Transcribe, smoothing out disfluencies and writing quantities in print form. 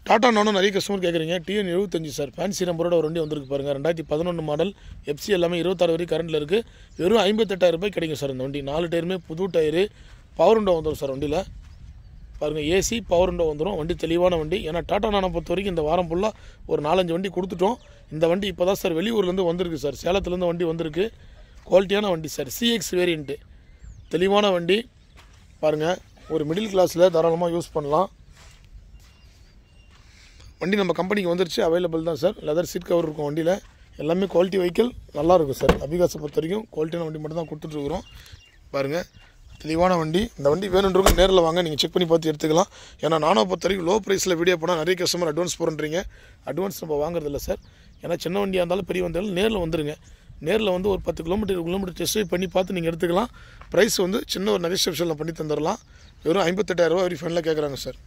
டாடா நானோ நிறைய கஸ்டமர் கேட்குறீங்க. TN 75 sir, fancy நம்பரோட ஒரு வண்டி வந்திருக்கு பாருங்கள். 2011 மாடல், எஃப்சி எல்லாமே 26 வரைக்கும் கரண்டில் இருக்குது. வெறும் 58,000 ரூபாய் கிடைக்கும் சார் இந்த வண்டி. 4 டயருமே புது டயரு, பவர் விண்டோ வந்துடும் சார் வண்டியில். பாருங்கள், ஏசி பவர் விண்டோ வந்துடும். வண்டி தெளிவான வண்டி. ஏன்னா டாடா நானோ பொறுத்த வரைக்கும் இந்த வாரம் ஃபுல்லாக ஒரு 4-5 வண்டி கொடுத்துட்டோம். இந்த வண்டி இப்போ தான் சார் வெளியூர்லேருந்து வந்திருக்கு சார். சேலத்துலேருந்து வண்டி வந்திருக்கு. குவாலிட்டியான வண்டி சார். சிஎக்ஸ் வேரியண்ட்டு, தெளிவான வண்டி. பாருங்கள், ஒரு மிடில் கிளாஸில் தாராளமாக யூஸ் பண்ணலாம். வண்டி நம்ம கம்பெனிக்கு வந்துருச்சு, அவைலபிள் தான் சார். லெதர் சீட் கவர் இருக்கும் வண்டியில். எல்லாமே குவாலிட்டி வெஹிக்கிள், நல்லாயிருக்கும் சார். அபிகாஸை பொறுத்த வரைக்கும் குவாலிட்டியான வண்டி மட்டும் தான் கொடுத்துட்ருக்குறோம். பாருங்கள், தெளிவான வண்டி. இந்த வண்டி வேணுன்றவங்க நேரில் வாங்க, நீங்கள் செக் பண்ணி பார்த்து எடுத்துக்கலாம். ஏன்னா நானோ பொறுத்த வரைக்கும் லோ ப்ரைஸில் வீடியோ போனால் நிறைய கஸ்டமர் அட்வான்ஸ் போகிறீங்க. அட்வான்ஸ் நம்ம வாங்குறதில்ல சார். ஏன்னா சின்ன வண்டியாக இருந்தாலும் பெரிய வண்டியாலும் நேரில் வந்துடுங்க. நேரில் வந்து ஒரு 10 கிலோமீட்டர் டெஸ்ட் ட்ரைவ் பண்ணி பார்த்து நீங்கள் எடுத்துக்கலாம். ப்ரைஸ் வந்து சின்ன ஒரு நெகோஷியேஷனில் பண்ணி தந்துடலாம். வெறும் 58,000 ரூபா வரை ஃபைனலாக கேட்குறாங்க சார்.